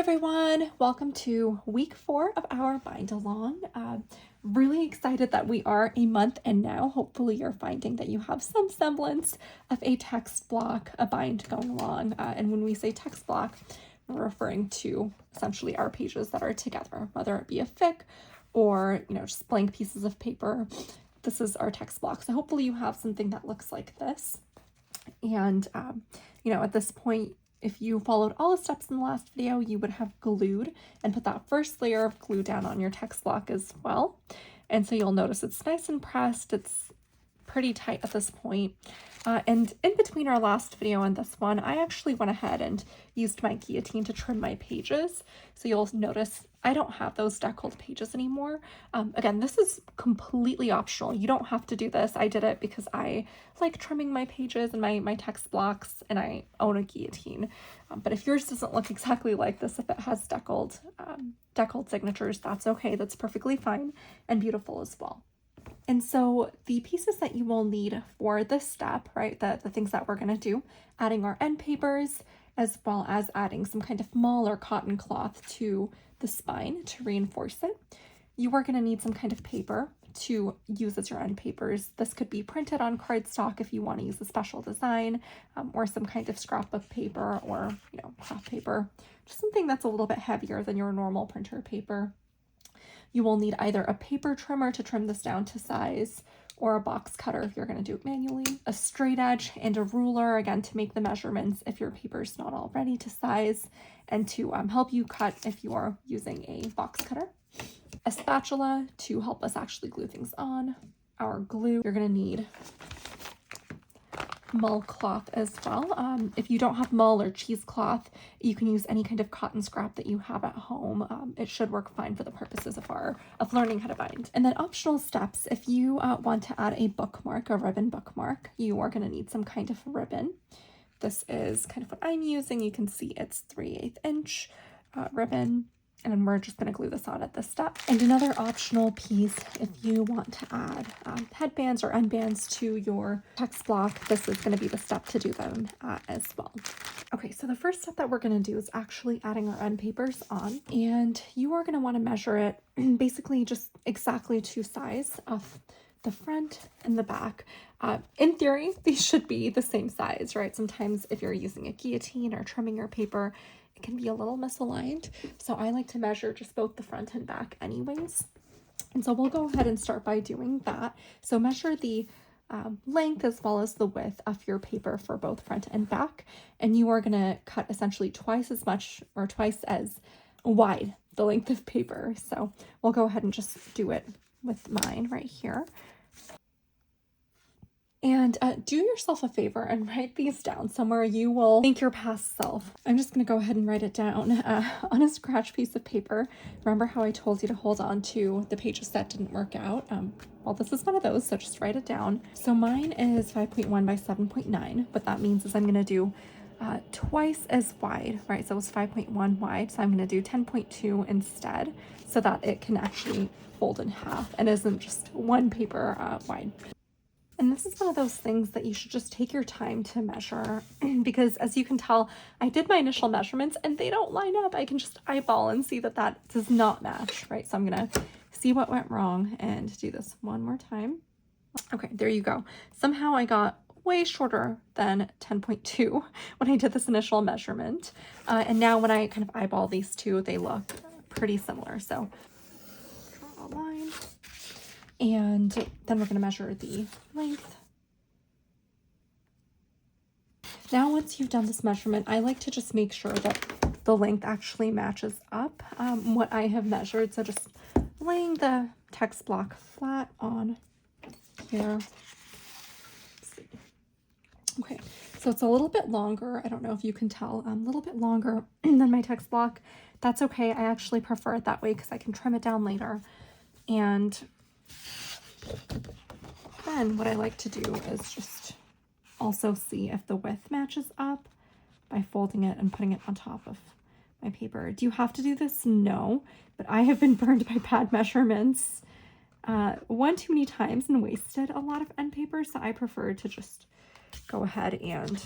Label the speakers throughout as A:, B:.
A: everyone, welcome to week 4 of our bind along. Really excited that we are a month in now. Hopefully you're finding that you have some semblance of a text block, a bind going along. And when we say text block, we're referring to essentially our pages that are together, whether it be a fic or, just blank pieces of paper. This is our text block. So hopefully you have something that looks like this. And, at this point, if you followed all the steps in the last video, you would have glued and put that first layer of glue down on your text block as well. And so you'll notice it's nice and pressed. It's pretty tight at this point. And in between our last video and this one, I actually went ahead and used my guillotine to trim my pages. So you'll notice I don't have those deckled pages anymore. Again, this is completely optional. You don't have to do this. I did it because I like trimming my pages and my text blocks, and I own a guillotine. But if yours doesn't look exactly like this, if it has deckled signatures, that's okay. That's perfectly fine and beautiful as well. And so the pieces that you will need for this step, right, the things that we're going to do, adding our end papers, as well as adding some kind of mull or cotton cloth to the spine to reinforce it. You are going to need some kind of paper to use as your end papers. This could be printed on cardstock if you want to use a special design, or some kind of scrapbook paper or, craft paper, just something that's a little bit heavier than your normal printer paper. You will need either a paper trimmer to trim this down to size, or a box cutter if you're going to do it manually, a straight edge and a ruler, again, to make the measurements if your paper's not already to size, and to help you cut if you are using a box cutter, a spatula to help us actually glue things on, our glue. You're going to need mull cloth as well. If you don't have mull or cheesecloth, you can use any kind of cotton scrap that you have at home. It should work fine for the purposes of learning how to bind. And then optional steps, if you want to add a bookmark, a ribbon bookmark, you are going to need some kind of ribbon. This is kind of what I'm using. You can see it's 3/8 inch ribbon. And we're just going to glue this on at this step. And another optional piece, if you want to add headbands or endbands to your text block, this is going to be the step to do them as well. Okay, so the first step that we're going to do is actually adding our end papers on. And you are going to want to measure it basically just exactly to size of the front and the back. In theory, these should be the same size, right? Sometimes if you're using a guillotine or trimming your paper, it can be a little misaligned. So I like to measure just both the front and back anyways. And so we'll go ahead and start by doing that. So measure the length as well as the width of your paper for both front and back. And you are going to cut essentially twice as much or twice as wide the length of paper. So we'll go ahead and just do it with mine right here. And do yourself a favor and write these down somewhere you will thank your past self. I'm just going to go ahead and write it down on a scratch piece of paper. Remember how I told you to hold on to the pages that didn't work out? Well, this is one of those, so just write it down. So mine is 5.1 by 7.9. What that means is I'm going to do twice as wide, right? So it was 5.1 wide, so I'm going to do 10.2 instead, so that it can actually fold in half and isn't just one paper wide. And this is one of those things that you should just take your time to measure because, as you can tell, I did my initial measurements and they don't line up. I can just eyeball and see that that does not match, right? So I'm going to see what went wrong and do this one more time. Okay, there you go. Somehow I got way shorter than 10.2 when I did this initial measurement. And now when I kind of eyeball these two, they look pretty similar. So draw a line. And then we're going to measure the length. Now, once you've done this measurement, I like to just make sure that the length actually matches up what I have measured. So just laying the text block flat on here. Okay, so it's a little bit longer. I don't know if you can tell, a little bit longer than my text block. That's okay. I actually prefer it that way because I can trim it down later. And then what I like to do is just also see if the width matches up by folding it and putting it on top of my paper. Do you have to do this? No, but I have been burned by bad measurements one too many times and wasted a lot of end paper, so I prefer to just go ahead and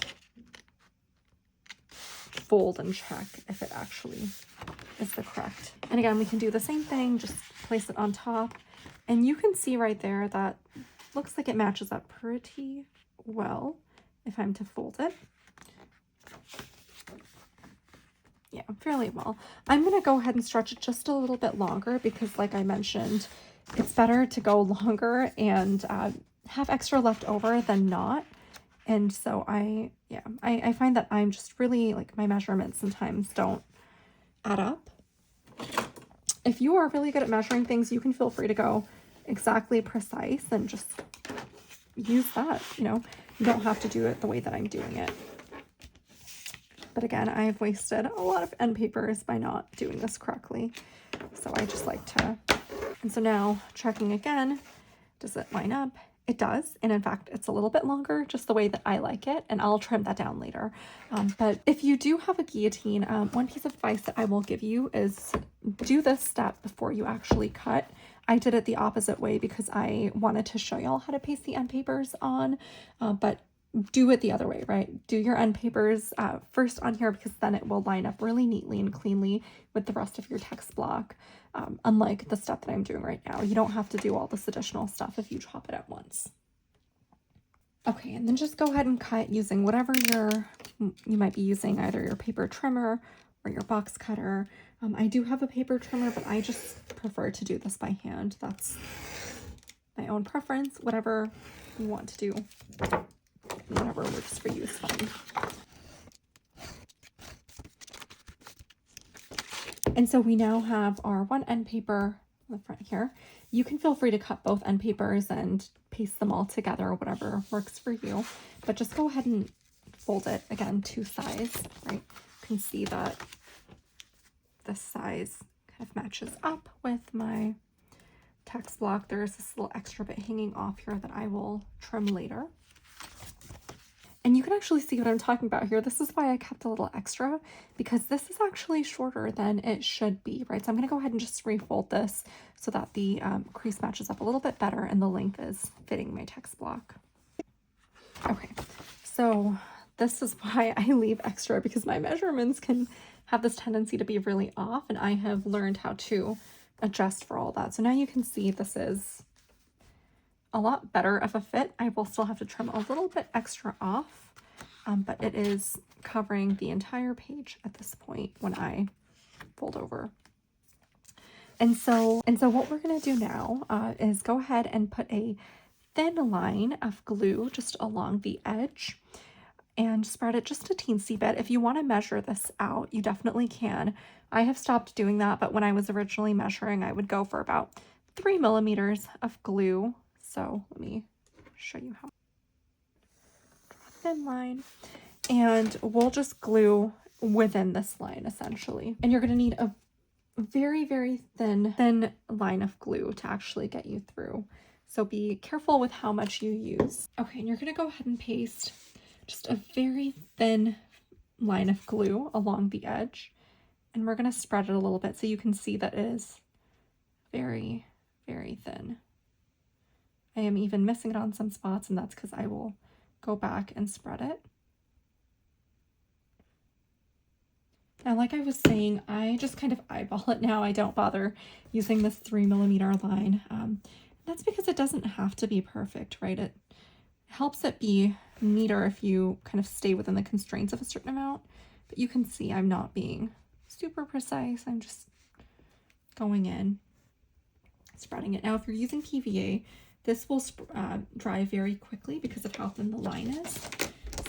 A: fold and check if it actually is the correct. And again, we can do the same thing, just place it on top. And you can see right there that looks like it matches up pretty well if I'm to fold it. Yeah, fairly well. I'm going to go ahead and stretch it just a little bit longer because, like I mentioned, it's better to go longer and have extra left over than not. And so I find that I'm just really, like, my measurements sometimes don't add up. If you are really good at measuring things, you can feel free to go exactly precise and just use that, you know. You don't have to do it the way that I'm doing it. But again, I've wasted a lot of end papers by not doing this correctly. So I just like to, and so now checking again, does it line up? It does. And in fact, it's a little bit longer, just the way that I like it. And I'll trim that down later. But if you do have a guillotine, one piece of advice that I will give you is do this step before you actually cut. I did it the opposite way because I wanted to show y'all how to paste the end papers on, but do it the other way, right? Do your end papers first on here because then it will line up really neatly and cleanly with the rest of your text block. Unlike the step that I'm doing right now, you don't have to do all this additional stuff if you chop it at once. Okay, and then just go ahead and cut using whatever you might be using, either your paper trimmer or your box cutter. I do have a paper trimmer, but I just prefer to do this by hand. That's my own preference. Whatever you want to do, whatever works for you is fine. And so we now have our one end paper on the front here. You can feel free to cut both end papers and paste them all together, whatever works for you. But just go ahead and fold it again to size, right? You can see that this size kind of matches up with my text block. There's this little extra bit hanging off here that I will trim later. And you can actually see what I'm talking about here. This is why I kept a little extra, because this is actually shorter than it should be, right? So I'm going to go ahead and just refold this so that the crease matches up a little bit better and the length is fitting my text block. Okay, so this is why I leave extra, because my measurements can have this tendency to be really off, and I have learned how to adjust for all that. So now you can see this is a lot better of a fit. I will still have to trim a little bit extra off, but it is covering the entire page at this point when I fold over. And so what we're going to do now is go ahead and put a thin line of glue just along the edge and spread it just a teensy bit. If you want to measure this out, you definitely can. I have stopped doing that, but when I was originally measuring, I would go for about 3 millimeters of glue. So let me show you how. Draw a thin line, and we'll just glue within this line essentially. And you're going to need a very, very thin line of glue to actually get you through. So be careful with how much you use. Okay, and you're going to go ahead and paste just a very thin line of glue along the edge. And we're going to spread it a little bit so you can see that it is very, very thin. I am even missing it on some spots, and that's because I will go back and spread it. Now, like I was saying, I just kind of eyeball it now. I don't bother using this 3 millimeter line. That's because it doesn't have to be perfect, right? It helps it be neater if you kind of stay within the constraints of a certain amount. But you can see I'm not being super precise. I'm just going in, spreading it. Now, if you're using PVA, this will dry very quickly because of how thin the line is.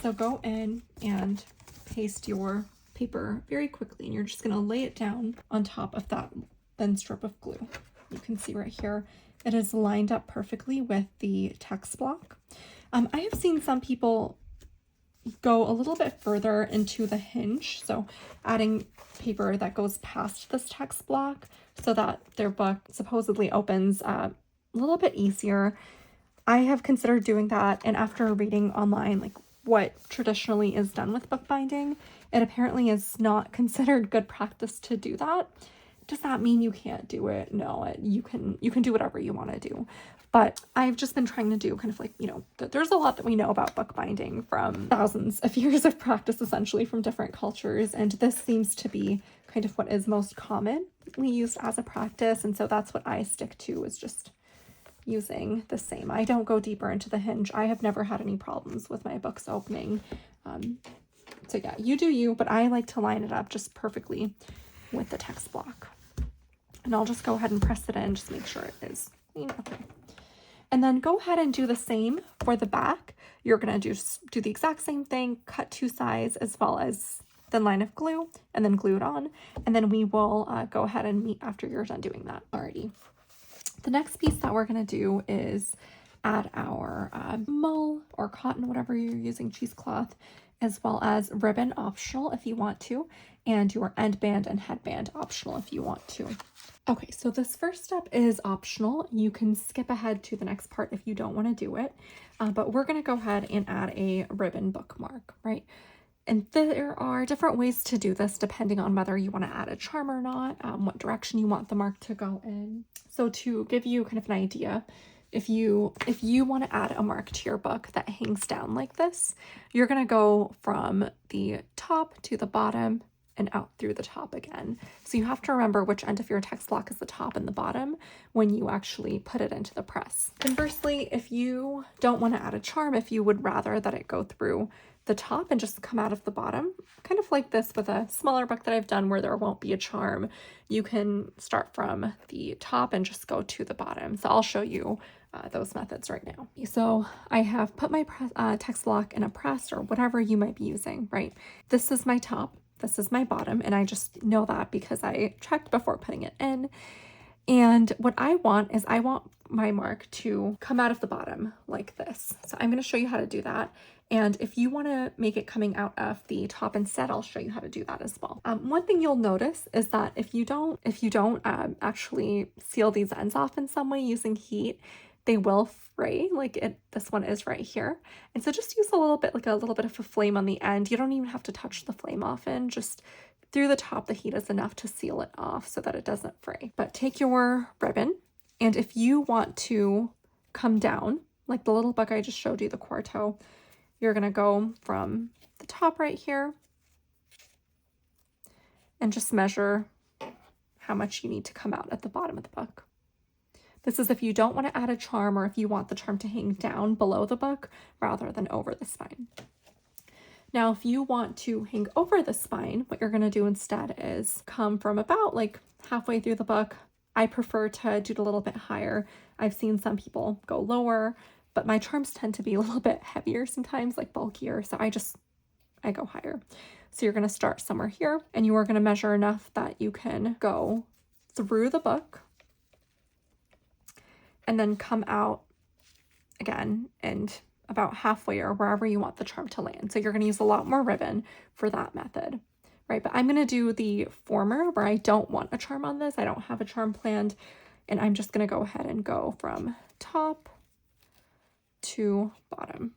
A: So go in and paste your paper very quickly, and you're just going to lay it down on top of that thin strip of glue. You can see right here, it is lined up perfectly with the text block. I have seen some people go a little bit further into the hinge, so adding paper that goes past this text block so that their book supposedly opens a little bit easier. I have considered doing that, and after reading online like what traditionally is done with bookbinding, it apparently is not considered good practice to do that. Does that mean you can't do it? No, you can do whatever you want to do. But I've just been trying to do kind of like, you know, there's a lot that we know about bookbinding from thousands of years of practice, essentially, from different cultures. And this seems to be kind of what is most commonly used as a practice. And so that's what I stick to, is just using the same. I don't go deeper into the hinge. I have never had any problems with my books opening. So yeah, you do you, but I like to line it up just perfectly with the text block. And I'll just go ahead and press it in, just make sure it is clean. Okay. And then go ahead and do the same for the back. You're going to do the exact same thing, cut 2 sides as well as the line of glue, and then glue it on. And then we will go ahead and meet after you're done doing that. Alrighty. The next piece that we're going to do is add our mull or cotton, whatever you're using, cheesecloth, as well as ribbon, optional if you want to, and your end band and headband, optional if you want to. Okay, so this first step is optional. You can skip ahead to the next part if you don't want to do it, but we're going to go ahead and add a ribbon bookmark, right? And there are different ways to do this depending on whether you want to add a charm or not, what direction you want the mark to go in. So to give you kind of an idea, if you want to add a mark to your book that hangs down like this, you're going to go from the top to the bottom and out through the top again. So you have to remember which end of your text block is the top and the bottom when you actually put it into the press. Conversely, if you don't want to add a charm, if you would rather that it go through the top and just come out of the bottom, kind of like this with a smaller book that I've done where there won't be a charm, you can start from the top and just go to the bottom. So I'll show you those methods right now. So I have put my text block in a press or whatever you might be using, right? This is my top, this is my bottom, and I just know that because I checked before putting it in. And what I want is I want my mark to come out of the bottom like this. So I'm going to show you how to do that. And if you want to make it coming out of the top instead, I'll show you how to do that as well. One thing you'll notice is that if you don't actually seal these ends off in some way using heat, they will fray, like this one is right here. And so just use a little bit of a flame on the end. You don't even have to touch the flame often, just through the top, the heat is enough to seal it off so that it doesn't fray. But take your ribbon, and if you want to come down, like the little book I just showed you, the quarto, you're gonna go from the top right here and just measure how much you need to come out at the bottom of the book. This is if you don't want to add a charm or if you want the charm to hang down below the book rather than over the spine. Now, if you want to hang over the spine, what you're going to do instead is come from about like halfway through the book. I prefer to do it a little bit higher. I've seen some people go lower, but my charms tend to be a little bit heavier sometimes, like bulkier. So I go higher. So you're going to start somewhere here and you are going to measure enough that you can go through the book and then come out again and about halfway or wherever you want the charm to land. So you're going to use a lot more ribbon for that method, right? But I'm going to do the former where I don't want a charm on this. I don't have a charm planned, and I'm just going to go ahead and go from top to bottom.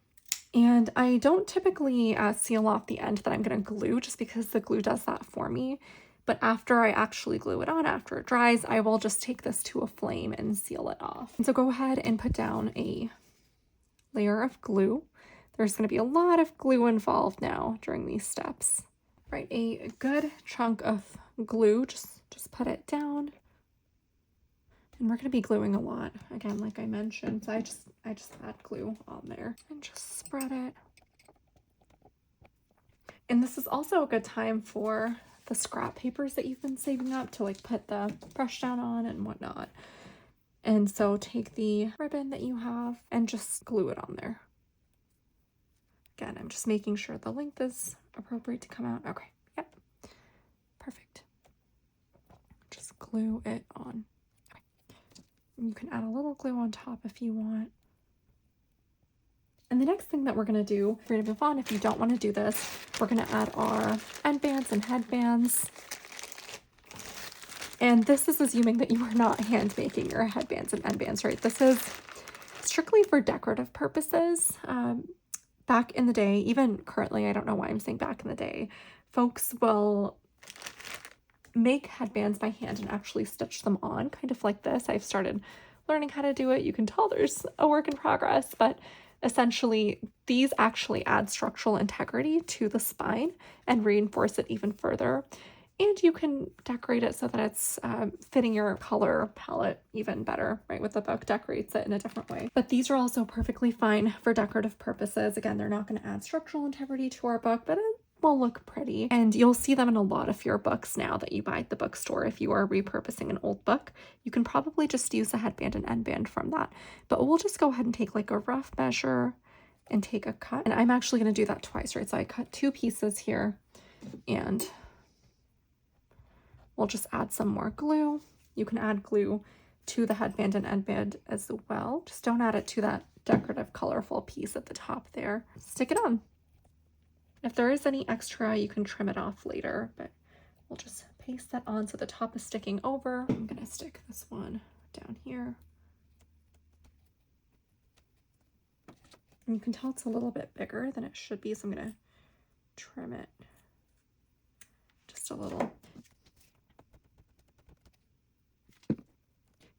A: And I don't typically seal off the end that I'm going to glue just because the glue does that for me. But after I actually glue it on, after it dries, I will just take this to a flame and seal it off. And so go ahead and put down a layer of glue. There's going to be a lot of glue involved now during these steps, right? A good chunk of glue, just put it down. And we're going to be gluing a lot, again, like I mentioned. So I just add glue on there and just spread it. And this is also a good time for the scrap papers that you've been saving up to like put the brush down on and whatnot. And so take the ribbon that you have and just glue it on there. Again, I'm just making sure the length is appropriate to come out. Okay, yep, perfect. Just glue it on. Okay. You can add a little glue on top if you want. And the next thing that we're going to do, if you're going to move on, if you don't want to do this, we're going to add our end bands and headbands. And this is assuming that you are not hand making your headbands and end bands, right? This is strictly for decorative purposes. Back in the day, even currently, I don't know why I'm saying back in the day, folks will make headbands by hand and actually stitch them on, kind of like this. I've started learning how to do it. You can tell there's a work in progress, but essentially these actually add structural integrity to the spine and reinforce it even further. And you can decorate it so that it's fitting your color palette even better, right? With the book, decorates it in a different way. But these are also perfectly fine for decorative purposes. Again, they're not going to add structural integrity to our book, but it will look pretty. And you'll see them in a lot of your books now that you buy at the bookstore. If you are repurposing an old book, you can probably just use a headband and end band from that. But we'll just go ahead and take like a rough measure and take a cut. And I'm actually going to do that twice, right? So I cut 2 pieces here, and we'll just add some more glue. You can add glue to the headband and end band as well. Just don't add it to that decorative colorful piece at the top there. Stick it on. If there is any extra, you can trim it off later, but we'll just paste that on so the top is sticking over. I'm gonna stick this one down here. And you can tell it's a little bit bigger than it should be, so I'm gonna trim it just a little.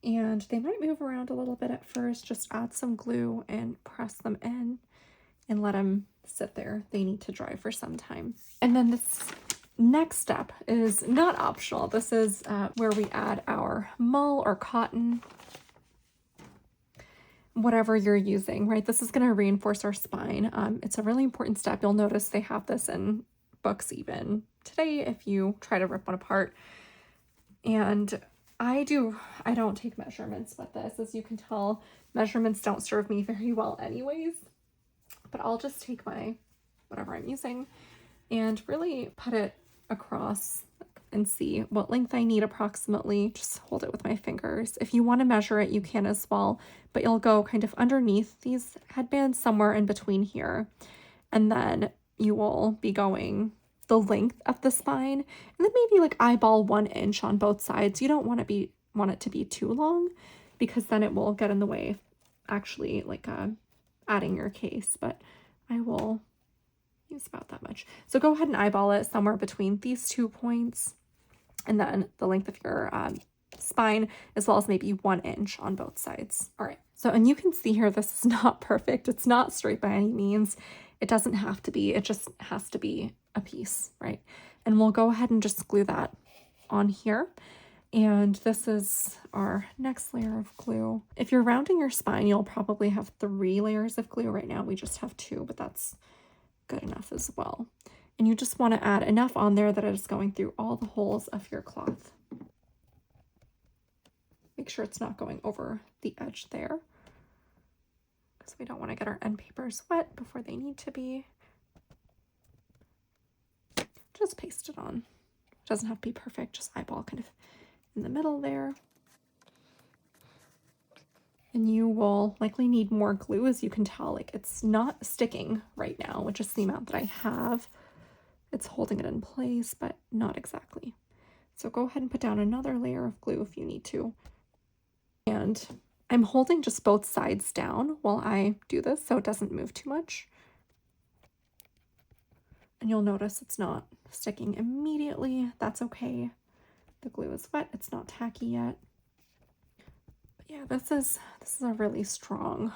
A: And they might move around a little bit at first. Just add some glue and press them in and let them sit there. They need to dry for some time. And then this next step is not optional. This is where we add our mull or cotton, whatever you're using, right? This is going to reinforce our spine. It's a really important step. You'll notice they have this in books even today if you try to rip one apart. And I don't take measurements with this. As you can tell, measurements don't serve me very well anyways. But I'll just take my whatever I'm using and really put it across and see what length I need approximately. Just hold it with my fingers. If you want to measure it, you can as well, but you'll go kind of underneath these headbands, somewhere in between here. And then you will be going the length of the spine, and then maybe like eyeball 1 inch on both sides. You don't want it to be too long, because then it will get in the way of actually like adding your case, but I will use about that much. So go ahead and eyeball it somewhere between these 2 points, and then the length of your spine, as well as maybe 1 inch on both sides. All right. So, and you can see here, this is not perfect. It's not straight by any means. It doesn't have to be. It just has to be a piece, right? And we'll go ahead and just glue that on here. And this is our next layer of glue. If you're rounding your spine, you'll probably have 3 layers of glue. Right now we just have 2, but that's good enough as well. And you just want to add enough on there that it is going through all the holes of your cloth. Make sure it's not going over the edge there, because we don't want to get our end papers wet before they need to be. Just paste it on. It doesn't have to be perfect, just eyeball kind of in the middle there. And you will likely need more glue. As you can tell, like it's not sticking right now, which is the amount that I have. It's holding it in place, but not exactly. So go ahead and put down another layer of glue if you need to. And I'm holding just both sides down while I do this so it doesn't move too much. And you'll notice it's not sticking immediately. That's okay. The glue is wet. It's not tacky yet. But yeah, this is a really strong,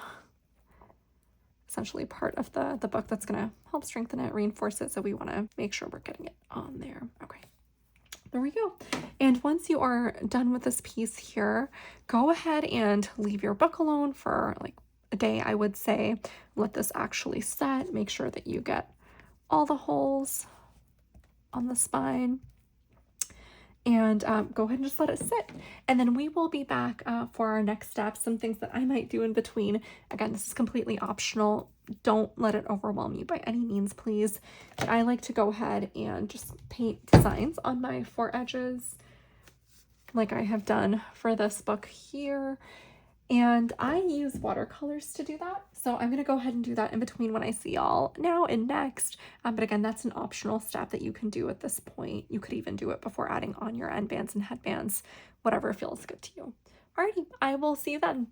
A: essentially part of the book that's going to help strengthen it, reinforce it. So we want to make sure we're getting it on there. Okay. There we go. And once you are done with this piece here, go ahead and leave your book alone for like a day, I would say. Let this actually set. Make sure that you get all the holes on the spine. And go ahead and just let it sit. And then we will be back for our next steps, some things that I might do in between. Again, this is completely optional. Don't let it overwhelm you by any means, please. But I like to go ahead and just paint designs on my 4 edges, like I have done for this book here. And I use watercolors to do that. So I'm going to go ahead and do that in between when I see y'all now and next. But again, that's an optional step that you can do at this point. You could even do it before adding on your end bands and headbands, whatever feels good to you. Alrighty, I will see you then.